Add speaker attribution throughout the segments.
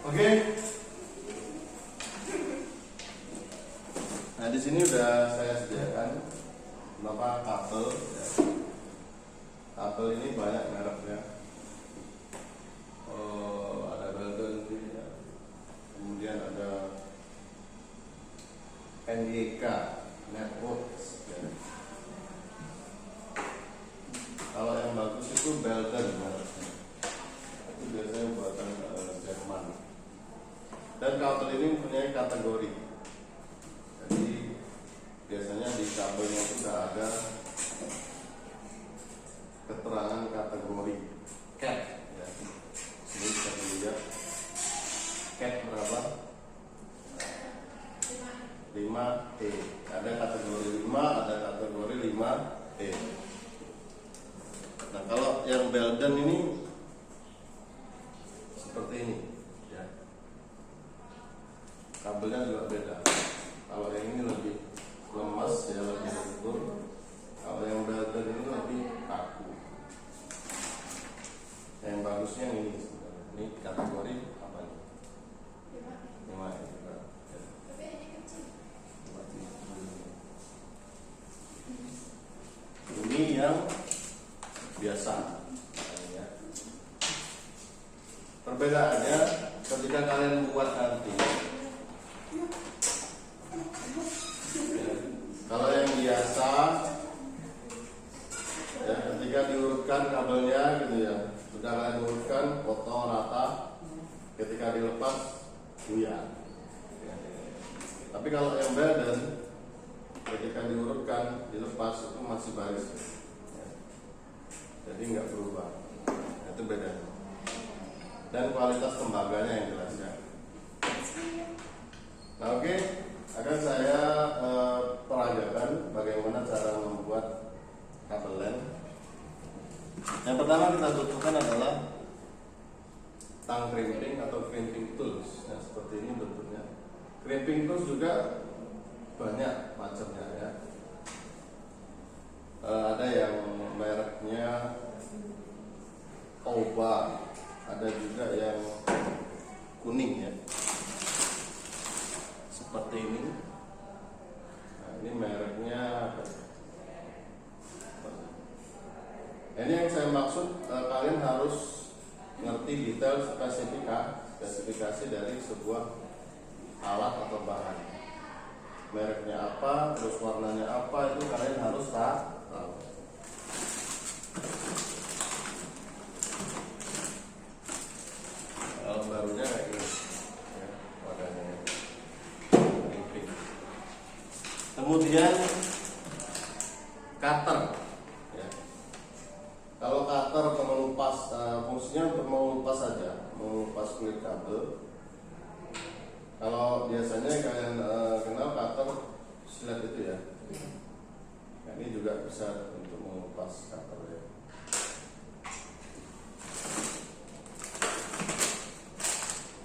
Speaker 1: Oke. Nah, di sini udah saya sediakan beberapa kabel ya. Kabel ini banyak mereknya. Ada Belden ya. Kemudian ada NYK Networks ya. Kalau yang bagus itu Belden mereknya. Itu biasanya buatan Jerman. Dan kabel ini mempunyai kategori. Jadi biasanya di kabelnya itu sudah ada keterangan kategori CAT ya. Ini bisa dilihat CAT berapa? 5E. Ada kategori 5, ada kategori 5E. Nah, kalau yang Belden ini seperti ini ya. Kabelnya juga beda. Kalau yang ini lebih lemas ya, lebih lentur. Kalau yang Belden ini lebih kaku. Yang bagusnya ini sebenarnya. Ini kategori apa nih? 5 juga. Ya. Ini yang biasa. Ya. Perbedaannya ketika kalian buat nanti. Kalau yang biasa ya, ketika diurutkan kabelnya gitu ya, sudah kalian urutkan kotor rata, ketika dilepas buyar ya. Tapi kalau yang Belden ketika diurutkan dilepas itu masih baris ya. Jadi nggak berubah, itu bedanya. Dan kualitas tembaganya yang jelas ya. Nah, oke. Akan saya peragakan bagaimana cara membuat kabel LAN. Yang pertama kita butuhkan adalah tang crimping atau crimping tools. Nah, seperti ini bentuknya. Crimping tools juga banyak macamnya ya. Ada yang mereknya Oba, ada juga yang kuning ya. Seperti ini. Nah, ini mereknya apa? Ini yang saya maksud, kalian harus ngerti detail spesifikasi dari sebuah alat atau bahan. Mereknya apa, terus warnanya apa, itu kalian harus tahu. Kalau barunya kayak gini ya, wadahnya. Kemudian cutter ya. Kalau cutter atau mengupas, fungsinya untuk mengupas saja, mengupas kulit kabel. Kalau biasanya kalian kenal cutter silet itu ya. Nah, ini juga bisa untuk mengupas cutter ya.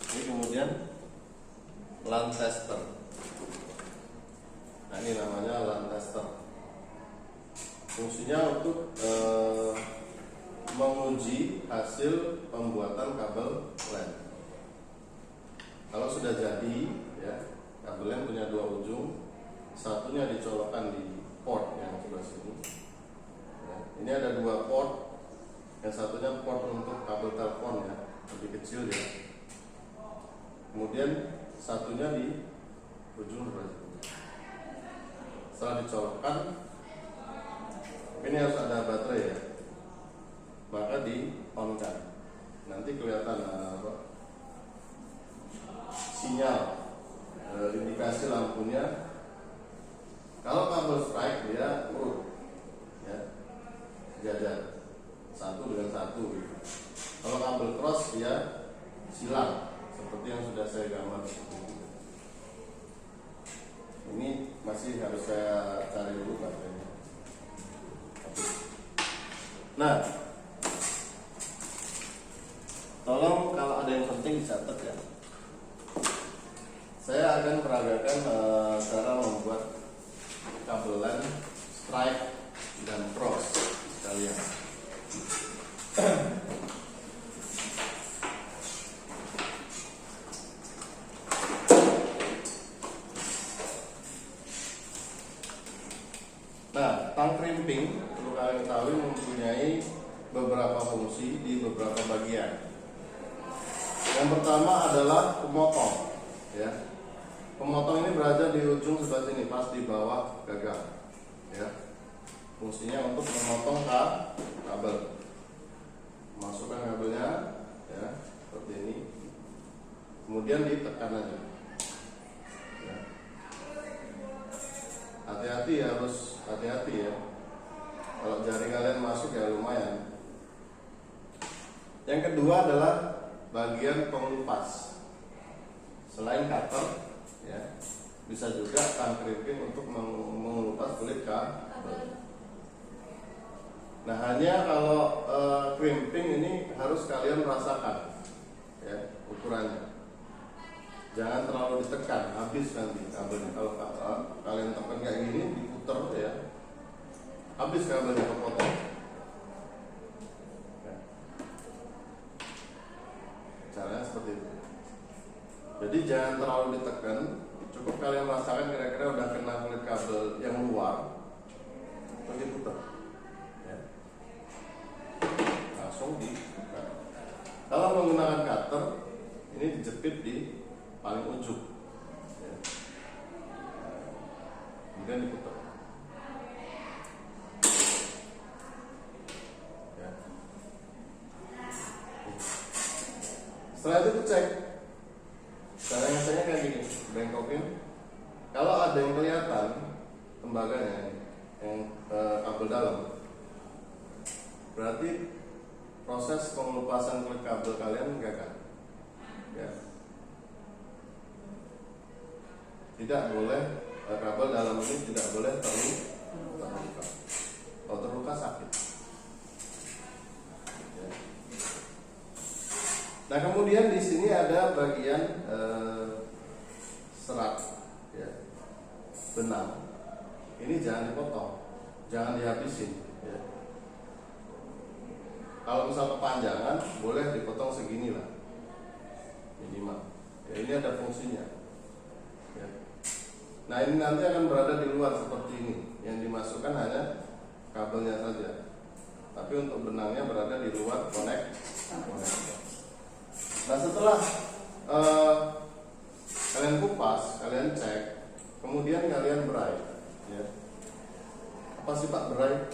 Speaker 1: Ini kemudian LAN tester. Nah, ini namanya LAN tester. Fungsinya untuk menguji hasil pembuatan kabel LAN. Kalau sudah jadi, ya, kabel LAN punya dua ujung. Satunya dicolokkan di port yang sebelah sini. Ya, ini ada dua port. Yang satunya port untuk kabel telepon ya, lebih kecil ya. Kemudian satunya di ujung sebelah sini. Setelah dicolokkan, ini harus ada baterai ya, maka di on kan. Nanti kelihatan sinyal, indikasi lampunya. Kalau kabel strike dia urut ya, sejajar satu dengan satu gitu. Kalau kabel cross dia silang seperti yang sudah saya gambar. Ini masih harus saya cari dulu baterainya. Nah, tolong kalau ada yang penting dicatat ya. Saya akan peragakan cara membuat kabel LAN strike dan cross sekalian. beberapa fungsi di beberapa bagian. Yang pertama adalah pemotong, ya. Pemotong ini berada di ujung sebelah sini, pas di bawah gagang, ya. Fungsinya untuk memotong kabel. Masukkan kabelnya, ya, seperti ini. Kemudian ditekan aja. Ya. Hati-hati, harus hati-hati ya. Kalau jari kalian masuk ya lumayan. Yang kedua adalah bagian pengelupas. Selain cutter, ya, bisa juga tang crimping untuk mengelupas kulit kabel. Nah, hanya kalau crimping ini harus kalian rasakan, ya, ukurannya. Jangan terlalu ditekan, habis nanti kabelnya. Kalau kalian tekan kayak gini, diputer, ya, habis kabelnya, kepotong. Ya. Caranya seperti itu. Jadi jangan terlalu ditekan, cukup kalian rasakan kira-kira udah kena kulit kabel yang luar, terus diputer, ya. Langsung ditekan. Kalau menggunakan cutter, ini dijepit di paling ujung, ya. Kemudian diputer, ya. Setelah itu cek. Cara ngeceknya kayak gini, bengkokin. Kalau ada yang kelihatan tembaganya, yang kabel dalam, berarti proses pengelupasan kulit kabel kalian gagal, ya. Tidak boleh kabel dalam ini tidak boleh terluka. Kalau terluka sakit, ya. Nah, kemudian di sini ada bagian serat, ya, benang. Ini jangan dipotong, jangan dihabisin, ya. Kalau misal kepanjangan, boleh dipotong segini lah, minimal. Ya, ini ada fungsinya, ya. Nah, ini nanti akan berada di luar seperti ini. Yang dimasukkan hanya kabelnya saja, tapi untuk benangnya berada di luar konektor. Nah, setelah kalian kupas, kalian cek, kemudian kalian berai, ya. Apa sih Pak berai?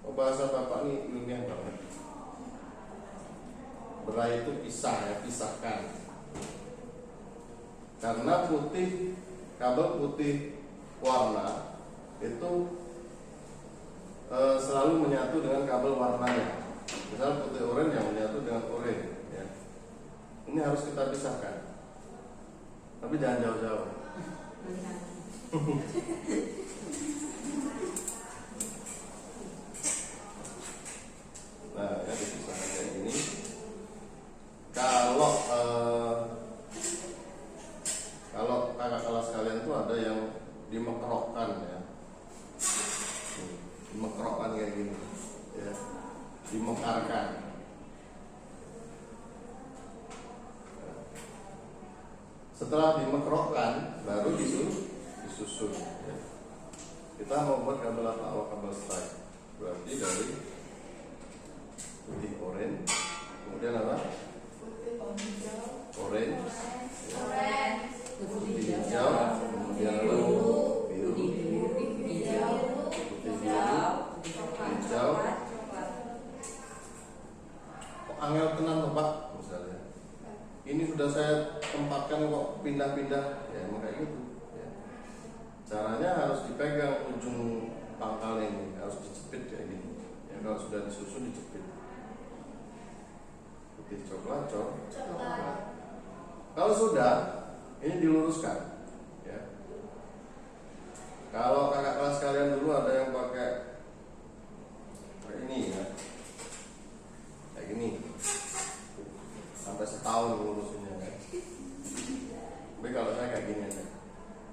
Speaker 1: Oh, bahasa Bapak ini ilmiah banget. Berai itu pisah, ya, pisahkan. Karena putih, kabel putih warna itu selalu menyatu dengan kabel warnanya. Misal putih oranye yang menyatu dengan oranye. Ini harus kita pisahkan, tapi jangan jauh-jauh. Nah, ya, dipisahkan kayak gini. Kalau kakak kelas kalian tuh ada yang dimekrokkan, ya, dimekrokkan kayak gini, ya, dimekarkan. Setelah dimekrokkan, baru disusun, ya. Kita mau buat kabel apa? Oh, kabel strike. Berarti dari putih oranye, kemudian apa? Putih oranye, putih hijau, kemudian apa? Biru, putih biru, hijau. Kok angel tenan tuh Pak, misalnya. Ini sudah saya tempatkan kok pindah-pindah, ya, emang kayak gitu, ya. Caranya harus dipegang ujung pangkalnya ini, harus dijepit kayak gini, ya. Kalau sudah disusun dijepit. Putih coklat. Kalau sudah, ini diluruskan, ya. Kalau kakak kelas kalian dulu ada yang pakai ini, ya, kayak gini. Sampai setahun lurusinnya, kan? Tapi kalau saya kayak gini aja.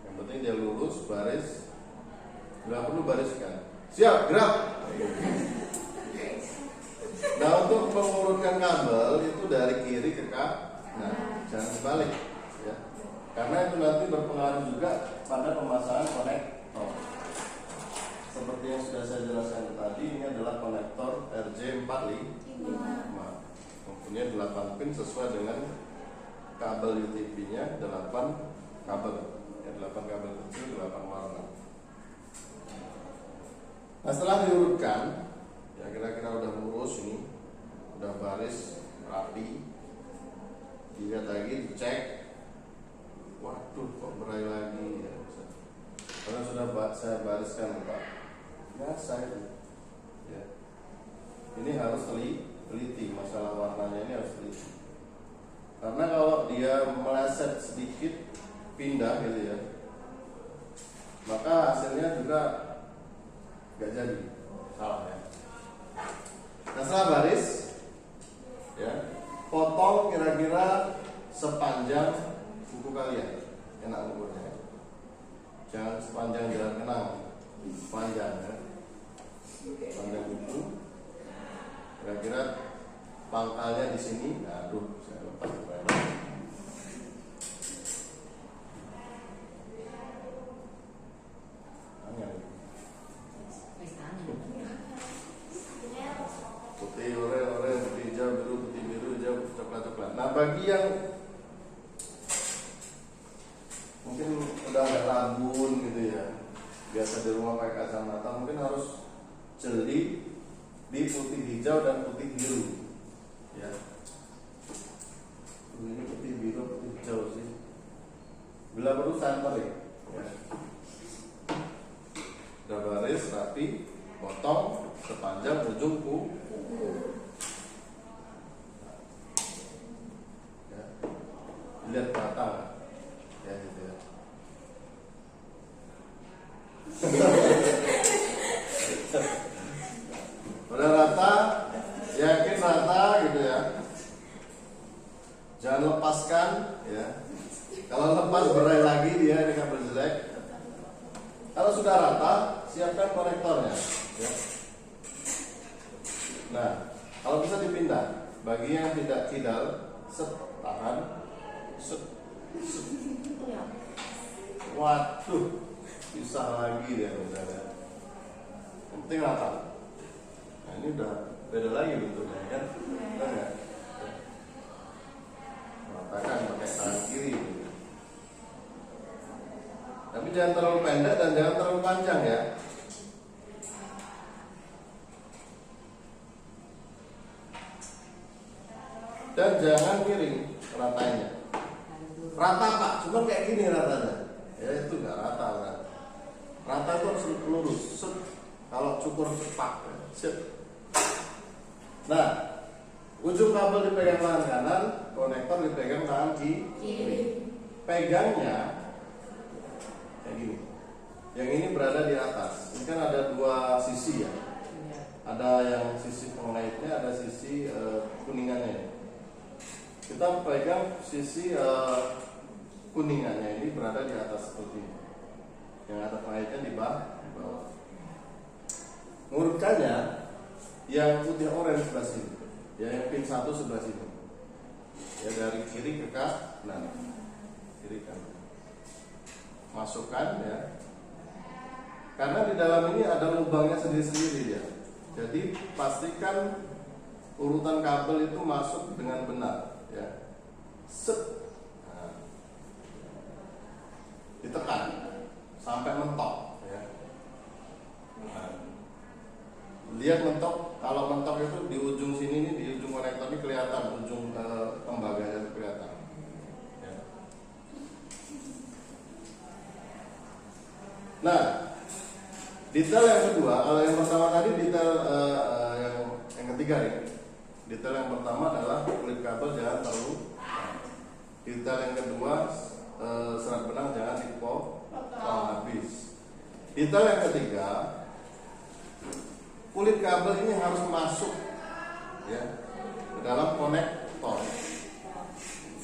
Speaker 1: Yang penting dia lurus, baris. Nggak perlu bariskan. Siap, gerak. Nah, untuk mengurutkan kabel itu dari kiri ke kanan, jangan sebalik, ya. Karena itu nanti berpengaruh juga pada pemasangan konektor. seperti yang sudah saya jelaskan tadi, ini adalah konektor RJ45, mempunyai 8 pin sesuai dengan kabel UTP-nya 8 kabel, ya, 8 kabel kecil, 8 warna. Nah, setelah diurutkan, ya kira-kira udah lurus ini, udah baris rapi, dilihat lagi, dicek, waduh kok berai lagi ya, karena sudah saya bariskan Pak, biasa itu ya. Ini harus teliti, masalah warnanya ini harus teliti, karena kalau dia meleset sedikit pindah gitu ya, maka hasilnya juga nggak jadi, salah ya. Nah, setelah baris ya, potong kira-kira sepanjang buku kalian, enak ukurnya ya. Jangan sepanjang jalan kenang, panjang ya, panjang buku. Kira-kira pangkalnya di sini. Aduh, saya lepas kepala. Putih, oranye, putih hijau, biru, putih biru, hijau, coklat. Nah, bagi yang mungkin udah agak rabun gitu ya, biasa di rumah pakai kacamata, mungkin harus jeli di putih hijau dan putih biru ya. Ini putih biru, putih hijau sih, bila perlu sampel ya. Udah baris rapi, potong sepanjang ujung kuku ya. Lihat rata ya gitu ya. Udah rata, yakin rata gitu ya, jangan lepaskan ya. Kalau lepas berai lagi dia ini kabel jelek. Kalau sudah rata, siapkan konektornya ya. Nah, kalau bisa dipindah, bagi yang tidak kidal, tahan, waduh, susah lagi dia misalnya. Yang penting rata. Nah, ini udah beda lagi bentuknya kan? Benar nggak? Ratakan pakai tangan kiri. Tapi jangan terlalu pendek dan jangan terlalu panjang ya. Dan jangan miring ratanya. Rata Pak, cuma kayak gini ratanya. Ya itu nggak rata kan. Rata itu harus lurus. Set. Kalau cukur cepat. Set. Nah, ujung kabel dipegang tangan kanan, konektor dipegang tangan kiri. Pegangnya kayak gini. Yang ini berada di atas. Ini kan ada dua sisi ya. Ada yang sisi pengaitnya, ada sisi kuningannya. Kita pegang sisi kuningannya ini berada di atas seperti ini. Yang ada pengaitnya di bawah. Ngurutkannya yang putih oranye sebelah sini. Ya, yang pin 1 sebelah sini. Ya, dari kiri ke kanan. Kiri kanan. Masukkan ya. Karena di dalam ini ada lubangnya sendiri-sendiri ya. Jadi pastikan urutan kabel itu masuk dengan benar ya. Set. Nah. Ditekan sampai mentok ya. Nah. Lihat mentok, kalau mentok itu di ujung sini nih, di ujung konektor ini kelihatan, ujung tembaganya kelihatan. Ya. Nah, detail yang kedua, kalau yang pertama tadi detail yang ketiga nih. Detail yang pertama adalah kulit kabel jangan terlalu. Detail yang kedua, serat benang jangan dipotong habis. Detail yang ketiga, kulit kabel ini harus masuk ya ke dalam konektor.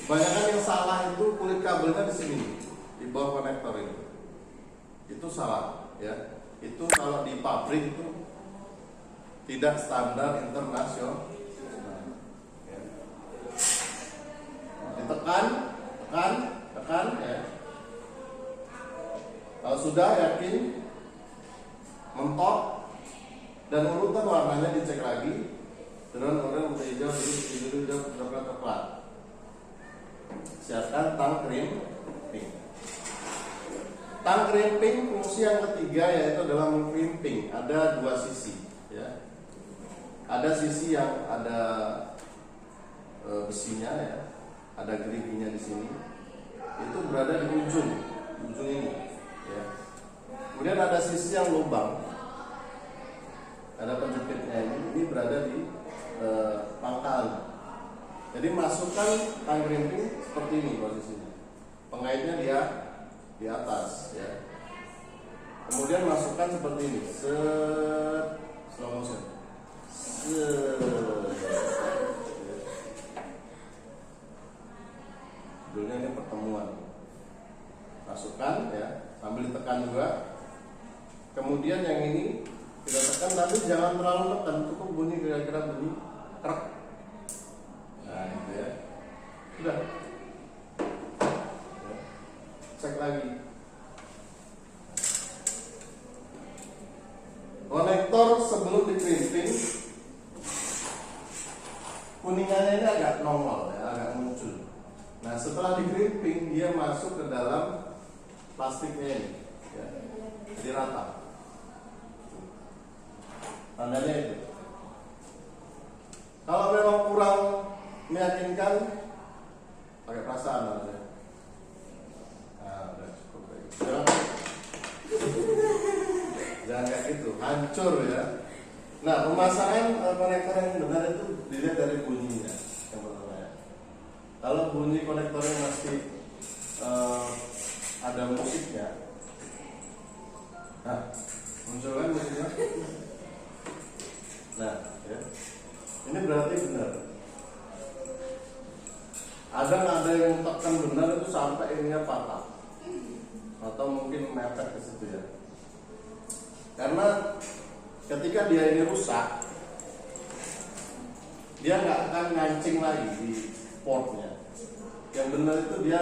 Speaker 1: Kebanyakan yang salah itu kulit kabelnya di sini, di bawah konektor ini. Itu salah ya. Itu kalau di pabrik itu tidak standar internasional. Ya. Ditekan, tekan ya. Kalau sudah yakin mentok biru coklat. Siapkan tang crimping. Tang crimping fungsi yang ketiga yaitu dalam crimping ada dua sisi, ya. Ada sisi yang ada besinya, ya, ada geriginya di sini. Itu berada di ujung ini, ya. Kemudian ada sisi yang lubang, ada penjepitnya ini berada di pangkal. Jadi masukkan tang crimping seperti ini posisinya. Pengaitnya dia di atas, ya. Kemudian masukkan seperti ini, slow motion. Judulnya ini pertemuan. Masukkan, ya, sambil ditekan juga. Kemudian yang ini kita tekan, tapi jangan terlalu tekan, cukup bunyi kira-kira bunyi krek. Nah, itu, ya. Sudah. Ya. Cek lagi. Konektor sebelum di crimping kuningannya ini agak nongol, ya, agak muncul. Nah, setelah di crimping dia masuk ke dalam plastiknya ini, ya. Jadi rata. Tandanya itu. Kalau memang kurang meyakinkan, pakai perasaan aja. Nah, udah cukup kayak gitu. Jangan kayak gitu, hancur, ya. Nah, pemasangan konektor yang benar itu dilihat dari bunyinya yang pertama, ya. Kalau bunyi konektornya masih ada musiknya, nah, muncul kan musiknya. Nah, ya. Ini berarti benar. Ada yang tekan benar itu sampai ininya patah, atau mungkin mepet ke situ, ya. Karena ketika dia ini rusak, dia nggak akan ngancing lagi di portnya. Yang benar itu dia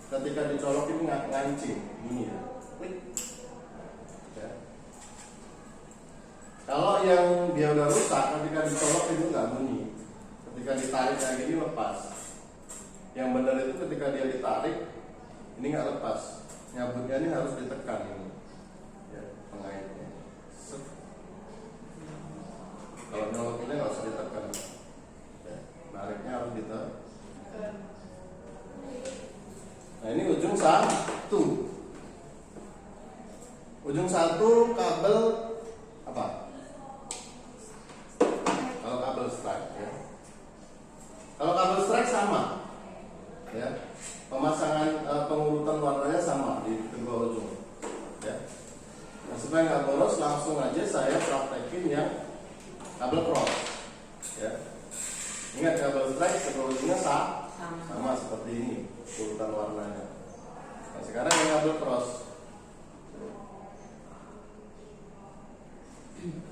Speaker 1: ketika dicolok ini nggak ngancing, ini, ya. Klik. Ya. Kalau yang dia udah rusak, ketika dicolok itu nggak bunyi. Ketika ditarik kayak gini lepas. Yang benar itu ketika dia ditarik, ini nggak lepas. Nyabutnya ini harus ditekan ini, ya, pengaitnya. Kalau nyolokinnya nggak usah ditekan, ya, nariknya harus ditekan. Nah, ini ujung satu kabel apa? Kalau kabel strike, ya. Kalau kabel strike sama, ya. Pemasangan pengurutan warnanya sama di kedua ujung, ya. Nah, supaya nggak boros, langsung aja saya praktekin yang kabel cross, ya. Ingat, kabel strike kedua ujungnya sama seperti ini urutan warnanya. Nah, sekarang yang kabel cross.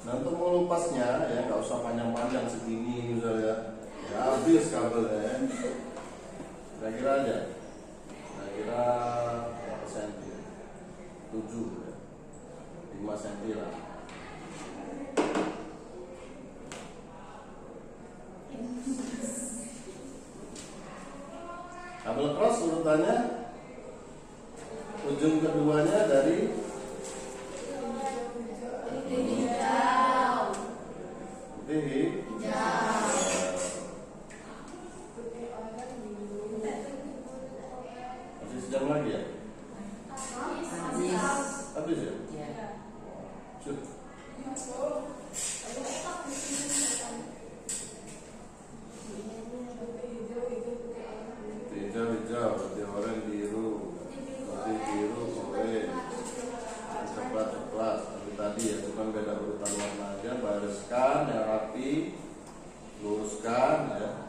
Speaker 1: Nah, untuk melupasnya, ya, nggak usah panjang-panjang segini misalnya, ya, habis kabelnya, ya. Kira-kira aja. Kira berapa senti? 7, ya. 5 senti lah. Kabel cross urutannya, ujung keduanya dari putih hijau. Masih sejam lagi, ya? Habis, ya? Sudah. Hijau, putih oranye, biru, putih biru, orange, coklat. Tadi, ya, cuma beda urutan warna aja. Bariskan yang rapi, luruskan, ya.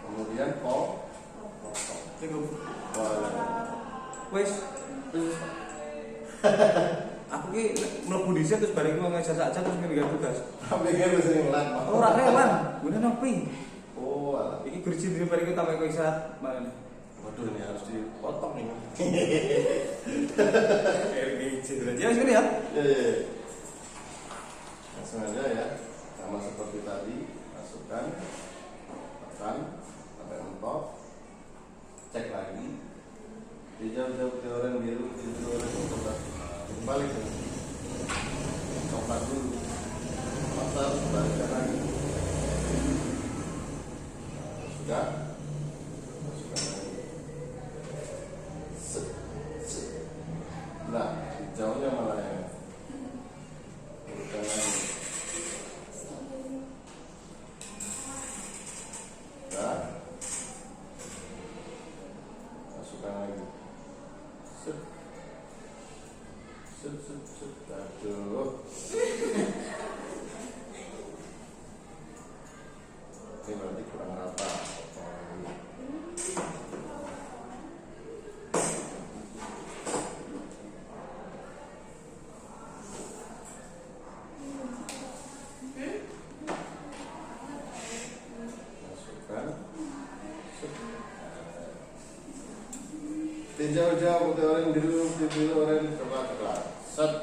Speaker 1: Kemudian
Speaker 2: wes aku ki mlebu dhisik terus bareng wong jasa aja terus ngerjain tugas.
Speaker 1: Pikir wis ngelan.
Speaker 2: Ora rewan, gune nopi.
Speaker 1: Oh, alah.
Speaker 2: Iki gerji dhewe bareng tambah kok istirahat mana.
Speaker 1: Waduh, ini harus dipotong nih.
Speaker 2: Ya wis ya.
Speaker 1: Ya. langsung aja ya, sama seperti tadi, masukkan, tekan sampai mentok, cek lagi, hijau-hijau putih oranye biru, hijau oranye coklat, balik ya. Coklat dulu, pasar balikkan lagi. Sudah, masukkan lagi. Nah, hijaunya mana ya? Masukkan lagi. Sudah, masukkan lagi. Set, set, set, set. Aduh. Ini berarti kurang rata. Masukkan. Set. Hijau-hijau, putih oranye, biru, biru oranye, coklat. Set.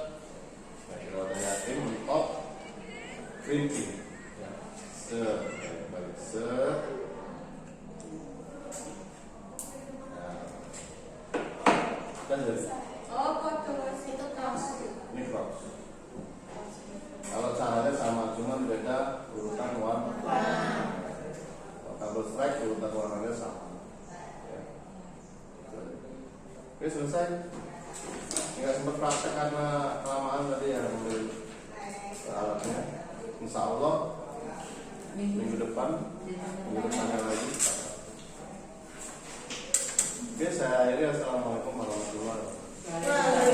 Speaker 1: Nah, kalau ada yakin mentok, printing. Ya. Set. Balik set. Nah. Kan jadi.
Speaker 3: Oh, foto itu kaos.
Speaker 1: Ini cross. Kalau caranya sama, cuma beda urutan warna. Kalau kabel strike urutan warnanya sama. Ya. Oke, selesai. Nggak sempat praktek karena kelamaan tadi ya ambil alatnya. Insya Allah minggu depannya lagi. Oke, saya akhiri. Assalamualaikum warahmatullahi wabarakatuh.